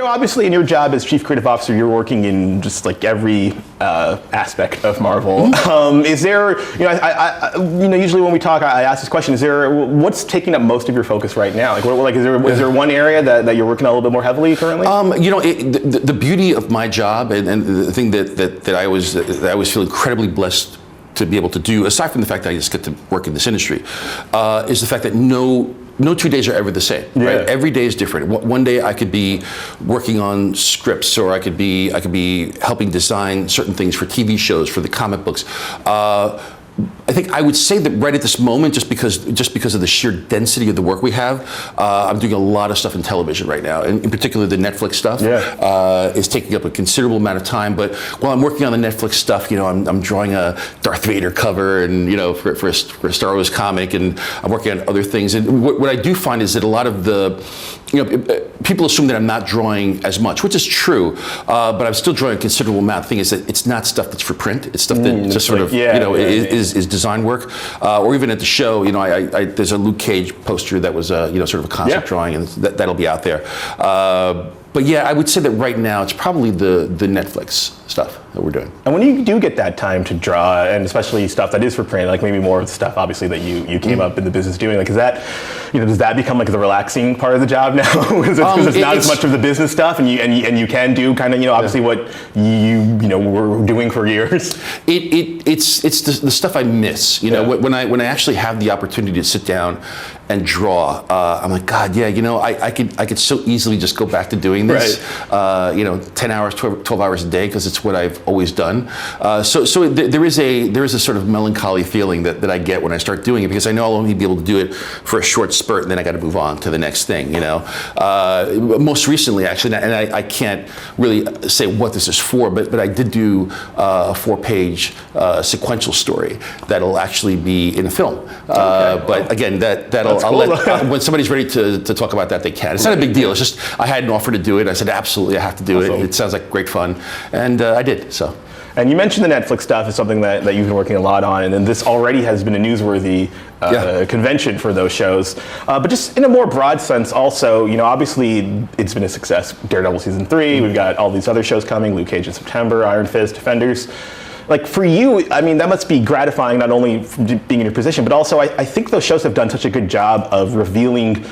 Joe, obviously in your job as Chief Creative Officer, you're working in just like every aspect of Marvel. Is there, usually when we talk, I ask this question, what's taking up most of your focus right now? Is there one area that you're working on a little bit more heavily currently? The beauty of my job and the thing that I always feel incredibly blessed to be able to do, aside from the fact that I just get to work in this industry, is the fact that no 2 days are ever the same. Yeah. Right? Every day is different. One day I could be working on scripts, or I could be helping design certain things for TV shows, for the comic books. I think I would say that right at this moment, just because of the sheer density of the work we have, I'm doing a lot of stuff in television right now, and in particular the Netflix stuff is taking up a considerable amount of time. But while I'm working on the Netflix stuff, I'm drawing a Darth Vader cover, and for a Star Wars comic, and I'm working on other things. And what I do find is that a lot of people assume that I'm not drawing as much, which is true, but I'm still drawing a considerable amount. The thing is that it's not stuff that's for print. It's stuff that just sort of is design work, or even at the show. There's a Luke Cage poster that was sort of a concept drawing, and that'll be out there. But yeah, I would say that right now it's probably the Netflix stuff that we're doing. And when you do get that time to draw, and especially stuff that is for print, like maybe more of the stuff obviously that you came up in the business doing, is that, does that become like the relaxing part of the job now? Because it's not as much of the business stuff, and you can do kind of obviously what you were doing for years. It's the stuff I miss. When I actually have the opportunity to sit down and draw, I'm like, God, I could so easily just go back to doing this. Right. 10 hours, 12 hours a day, because it's what I've always done. So there is a sort of melancholy feeling that I get when I start doing it, because I know I'll only be able to do it for a short spurt, and then I got to move on to the next thing. Most recently, actually, and I can't really say what this is for, but I did do a 4-page sequential story that'll actually be in a film. But again, that'll I'll let when somebody's ready to talk about that, they can. It's not a big deal. It's just I had an offer to do it. I said absolutely, I have to do it. It sounds like great fun, and I did. So. And you mentioned the Netflix stuff is something that you've been working a lot on, and then this already has been a newsworthy convention for those shows. But just in a more broad sense also, obviously it's been a success. Daredevil season 3, we've got all these other shows coming, Luke Cage in September, Iron Fist, Defenders. Like for you, that must be gratifying, not only from being in your position, but also I think those shows have done such a good job of revealing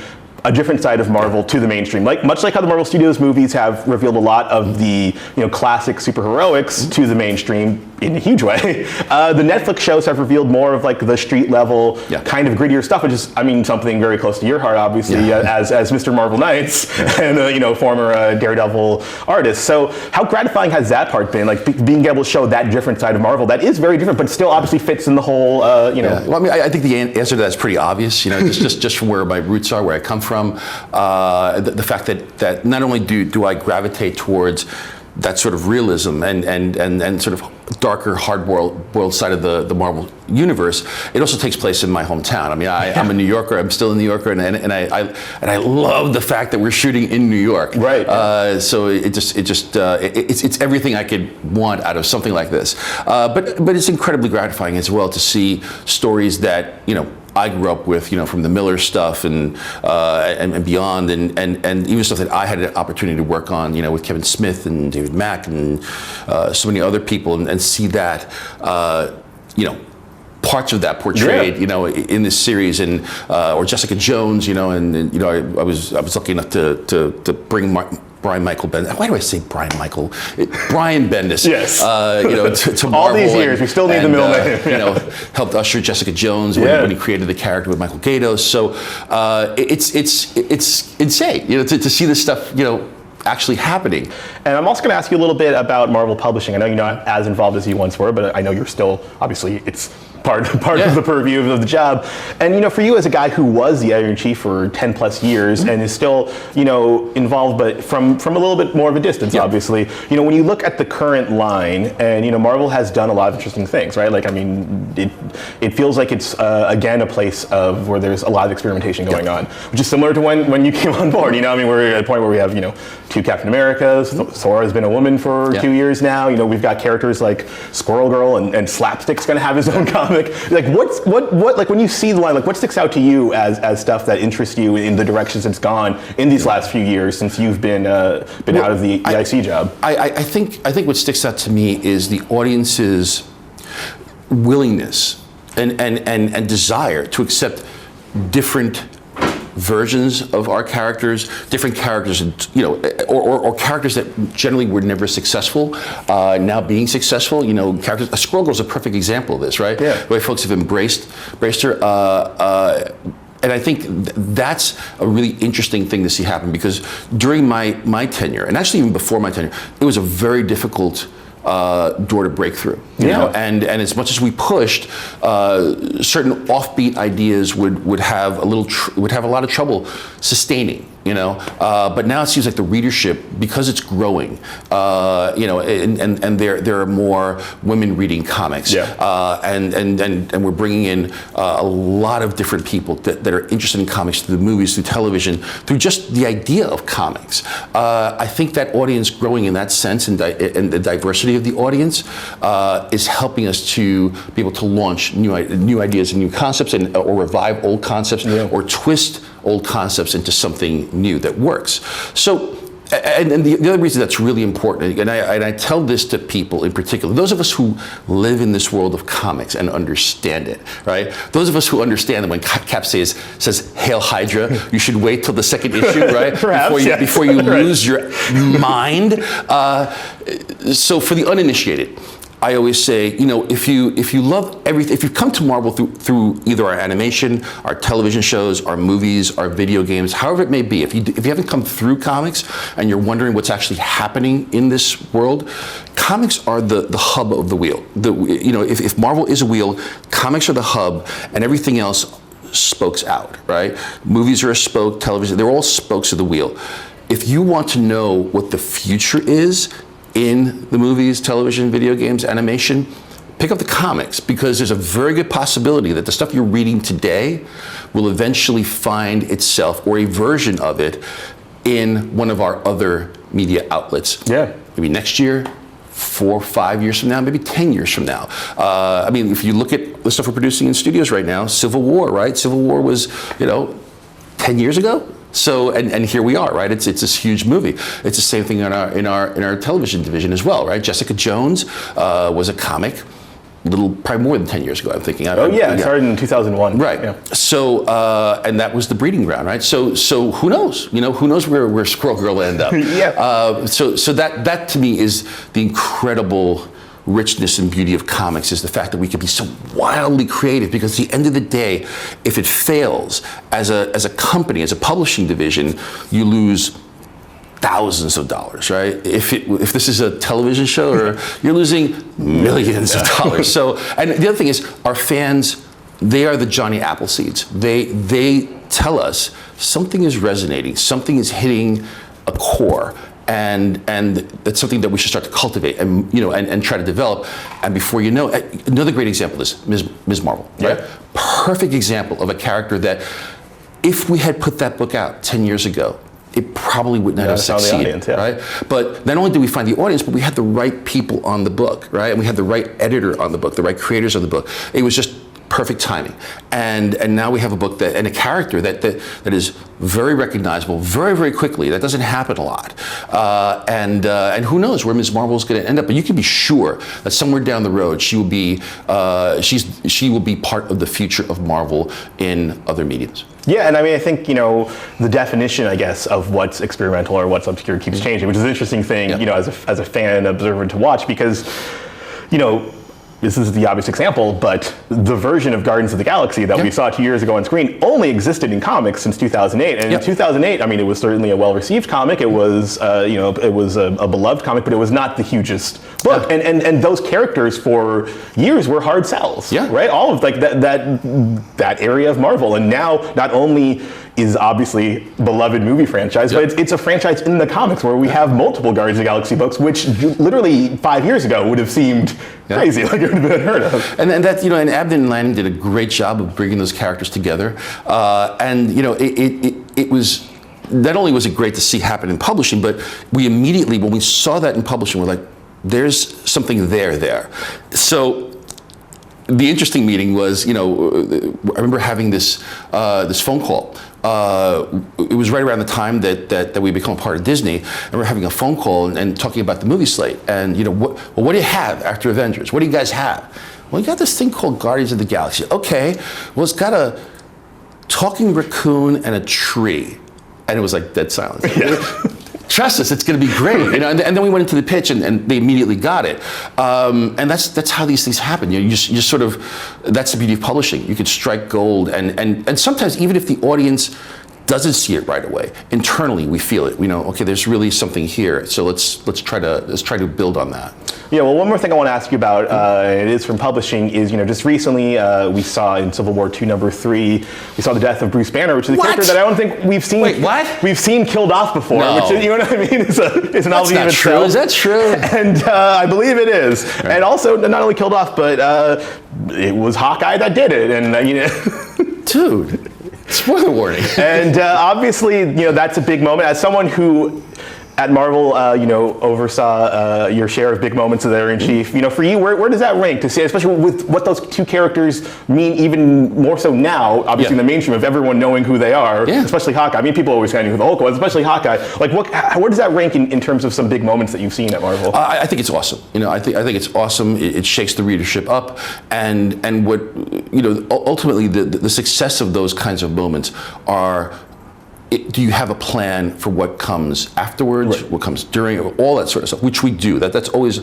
a different side of Marvel to the mainstream. Much like how the Marvel Studios movies have revealed a lot of the classic superheroics to the mainstream in a huge way. The Netflix shows have revealed more of like the street level kind of grittier stuff, which is something very close to your heart, obviously, as Mr. Marvel Knights and former Daredevil artist. So how gratifying has that part been? Like being able to show that different side of Marvel that is very different, but still obviously fits in the whole. Well, I think the answer to that is pretty obvious. Just from where my roots are, where I come from, the fact that not only do I gravitate towards that sort of realism and sort of darker, hard-boiled side of the Marvel universe, it also takes place in my hometown. I'm a New Yorker. I'm still a New Yorker, and I love the fact that we're shooting in New York. Right. So it's everything I could want out of something like this. But it's incredibly gratifying as well to see stories that I grew up with, from the Miller stuff and beyond, and even stuff that I had an opportunity to work on, with Kevin Smith and David Mack and so many other people, and see that, parts of that portrayed, in this series, and or Jessica Jones, I was lucky enough to bring Brian Michael Bendis. Why do I say Brian Michael? Brian Bendis. Yes. To Marvel. All these years, we still need the middle name. Helped usher Jessica Jones when he created the character with Michael Gaydos. So it's insane, to see this stuff, actually happening. And I'm also going to ask you a little bit about Marvel Publishing. I know you're not as involved as you once were, but I know you're still, obviously, it's part of the purview of the job. And for you as a guy who was the editor-in-chief for 10 plus years and is still involved, but from a little bit more of a distance, obviously, when you look at the current line, and Marvel has done a lot of interesting things, right? It feels like it's again a place of where there's a lot of experimentation going on, which is similar to when you came on board. We're at a point where we have 2 Captain Americas. Thor has been a woman for 2 years now. We've got characters like Squirrel Girl, and Slapstick's going to have his own comic like what like when you see the line, like what sticks out to you as stuff that interests you in the directions it's gone in these last few years since you've been out of the IC job? I think what sticks out to me is the audience's willingness and desire to accept different versions of our characters, different characters, you know, or characters that generally were never successful, now being successful. You know, characters. Squirrel Girl's a perfect example of this, right? Yeah. The way folks have embraced her. And I think that's a really interesting thing to see happen, because during my tenure, and actually even before my tenure, it was a very difficult door to break through. You know? And as much as we pushed, certain offbeat ideas would have a lot of trouble sustaining. You know, but now it seems like the readership, because it's growing, you know, and there are more women reading comics, and we're bringing in a lot of different people that are interested in comics through the movies, through television, through just the idea of comics. I think that audience growing in that sense, and the diversity of the audience is helping us to be able to launch new ideas and new concepts, or revive old concepts, or twist old concepts into something new that works. So, and the other reason that's really important, and I tell this to people in particular, those of us who live in this world of comics and understand it, right? Those of us who understand that when Cap says "Hail Hydra," you should wait till the second issue, right? Perhaps, before you lose your mind. So for the uninitiated, I always say, you know, if you love everything, if you come to Marvel through either our animation, our television shows, our movies, our video games, however it may be, if you haven't come through comics and you're wondering what's actually happening in this world, comics are the hub of the wheel. You know, if Marvel is a wheel, comics are the hub, and everything else spokes out, right? Movies are a spoke, television, they're all spokes of the wheel. If you want to know what the future is in the movies, television, video games, animation, pick up the comics, because there's a very good possibility that the stuff you're reading today will eventually find itself, or a version of it, in one of our other media outlets. Yeah. Maybe next year, 4 or 5 years from now, maybe 10 years from now. I mean, if you look at the stuff we're producing in studios right now, Civil War, right? Civil War was, you know, 10 years ago. So, and here we are, right? It's this huge movie. It's the same thing in our television division as well, right? Jessica Jones was a comic, probably more than 10 years ago, I'm thinking. It started in 2001. Right. Yeah. So, and that was the breeding ground, right? So who knows? You know, who knows where Squirrel Girl will end up? So that to me is the incredible richness and beauty of comics, is the fact that we can be so wildly creative, because at the end of the day, if it fails as a company, as a publishing division, you lose thousands of dollars, right? If this is a television show, you're losing millions of dollars. So, and the other thing is, our fans, they are the Johnny Appleseeds. They tell us something is resonating, something is hitting a core. And that's something that we should start to cultivate, and you know, and try to develop. And before you know, another great example is Ms. Marvel, right? Perfect example of a character that, if we had put that book out 10 years ago, it probably would not have succeeded, right? But not only did we find the audience, but we had the right people on the book, right? And we had the right editor on the book, the right creators on the book. It was just perfect timing, and now we have a book and a character that is very recognizable very, very quickly. That doesn't happen a lot, and who knows where Ms. Marvel is going to end up? But you can be sure that somewhere down the road she will be she will be part of the future of Marvel in other mediums. Yeah, and I mean, I think, you know, the definition, I guess, of what's experimental or what's obscure keeps changing, which is an interesting thing, you know, as a fan and observer to watch, because, you know, this is the obvious example, but the version of Guardians of the Galaxy that we saw 2 years ago on screen only existed in comics since 2008. And in 2008, I mean, it was certainly a well-received comic. It was, you know, it was a beloved comic, but it was not the hugest book. And those characters for years were hard sells, right? All of like that area of Marvel. And now, not only is obviously beloved movie franchise, but it's a franchise in the comics where we have multiple Guardians of the Galaxy books, which literally 5 years ago would have seemed crazy, like it would have been unheard of. And that, you know, and Abden and Lanning did a great job of bringing those characters together. And you know, it was, not only was it great to see happen in publishing, but we immediately, when we saw that in publishing, we're like, there's something there. So the interesting meeting was, I remember having this phone call. It was right around the time that we become part of Disney, and we're having a phone call and talking about the movie slate. And what do you have after Avengers? What do you guys have? Well, you got this thing called Guardians of the Galaxy. Okay, well, it's got a talking raccoon and a tree, and it was like dead silence. Trust us, it's going to be great. And then we went into the pitch, and they immediately got it. And that's how these things happen. You just sort of, that's the beauty of publishing. You could strike gold, and sometimes even if the audience doesn't see it right away, internally we feel it. We know, okay, there's really something here. So let's try to build on that. Yeah, well, one more thing I want to ask you about, it is from publishing, is, just recently we saw in Civil War II #3, we saw the death of Bruce Banner, which is a character that I don't think we've seen. Wait, what? We've seen killed off before, No. which is, you know what I mean? It's an novelty in That's not true. itself. Is that true? And I believe it is. Right. And also, not only killed off, but it was Hawkeye that did it, and Dude. Spoiler warning. And obviously, that's a big moment. As someone who, at Marvel, oversaw your share of big moments of there in chief. For you, where does that rank to see, especially with what those two characters mean, even more so now, obviously in the mainstream of everyone knowing who they are, especially Hawkeye. I mean, people always kind of knew who the Hulk was, especially Hawkeye. Like, where does that rank in terms of some big moments that you've seen at Marvel? I think it's awesome. I think it's awesome. It shakes the readership up, and what ultimately the success of those kinds of moments are. Do you have a plan for what comes afterwards, what comes during, all that sort of stuff, which we do. That's always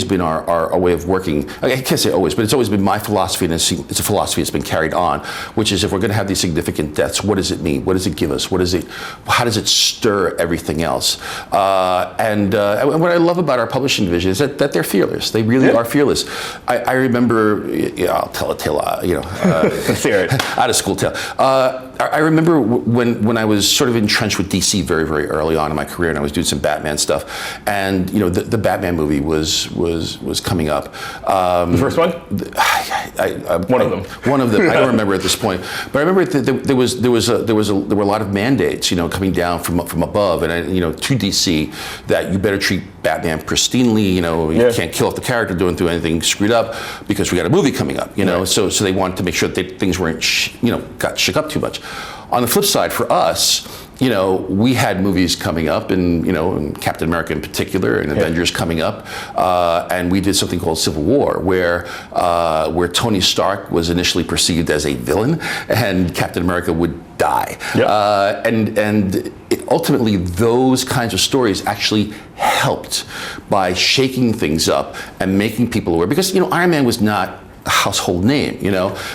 been our way of working. I can't say always, but it's always been my philosophy, and it's a philosophy that's been carried on, which is if we're going to have these significant deaths, what does it mean? What does it give us? How does it stir everything else? And what I love about our publishing division is that they're fearless. They really are fearless. I remember, I'll tell a tale, Let's hear it. Out of school tale. I remember when I was sort of entrenched with DC very, very early on in my career, and I was doing some Batman stuff, and the Batman movie was coming up. The first one? One of them. One of them. I don't remember at this point, but I remember there were a lot of mandates, coming down from above, and to DC that you better treat Batman pristinely. You can't kill off the character doing anything screwed up because we got a movie coming up. So they wanted to make sure that things weren't got shook up too much. On the flip side, for us, we had movies coming up, and Captain America in particular, and Avengers coming up, and we did something called Civil War, where Tony Stark was initially perceived as a villain, and Captain America would die. And ultimately, those kinds of stories actually helped by shaking things up and making people aware, because Iron Man was not a household name,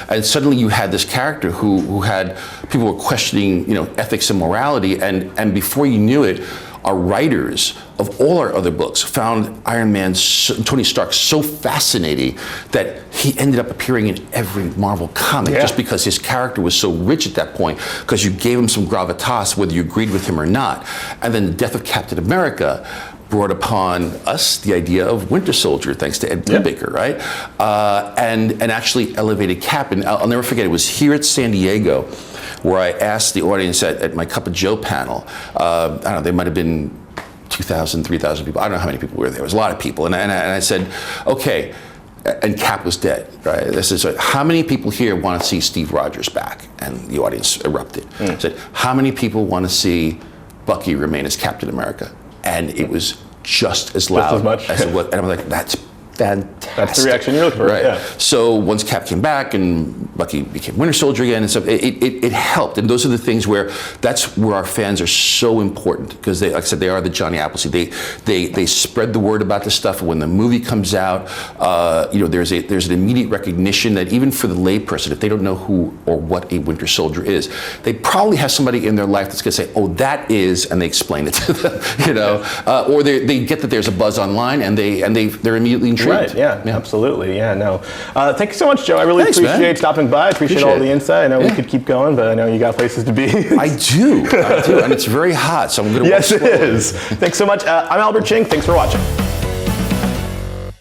and suddenly you had this character who had people were questioning, ethics and morality, and before you knew it, our writers of all our other books found Iron Man, Tony Stark, so fascinating that he ended up appearing in every Marvel comic just because his character was so rich at that point, because you gave him some gravitas whether you agreed with him or not. And then the death of Captain America brought upon us the idea of Winter Soldier, thanks to Ed Brubaker, right? And actually elevated Cap. And I'll never forget, it was here at San Diego where I asked the audience at my Cup of Joe panel, I don't know, there might have been 2,000, 3,000 people. I don't know how many people were there. There was a lot of people. And I said, okay, and Cap was dead, right? This is how many people here want to see Steve Rogers back? And the audience erupted. I said, how many people want to see Bucky remain as Captain America? And it was just as loud as it was. And I'm like, that's fantastic. That's the reaction you're looking for, right? So once Cap came back and Bucky became Winter Soldier again and stuff, it helped. And those are the things where that's where our fans are so important, because they, like I said, they are the Johnny Appleseed. They spread the word about this stuff. And when the movie comes out, there's an immediate recognition that even for the layperson, if they don't know who or what a Winter Soldier is, they probably have somebody in their life that's going to say, "Oh, that is," and they explain it to them, or they get that there's a buzz online and they're immediately intrigued. Right, yeah, absolutely, yeah, no. Thank you so much, Joe. I really appreciate stopping by. I appreciate all the insight. I know we could keep going, but I know you got places to be. I do, and it's very hot, so I'm going to Yes, it is. Thanks so much. I'm Albert Ching. Thanks for watching.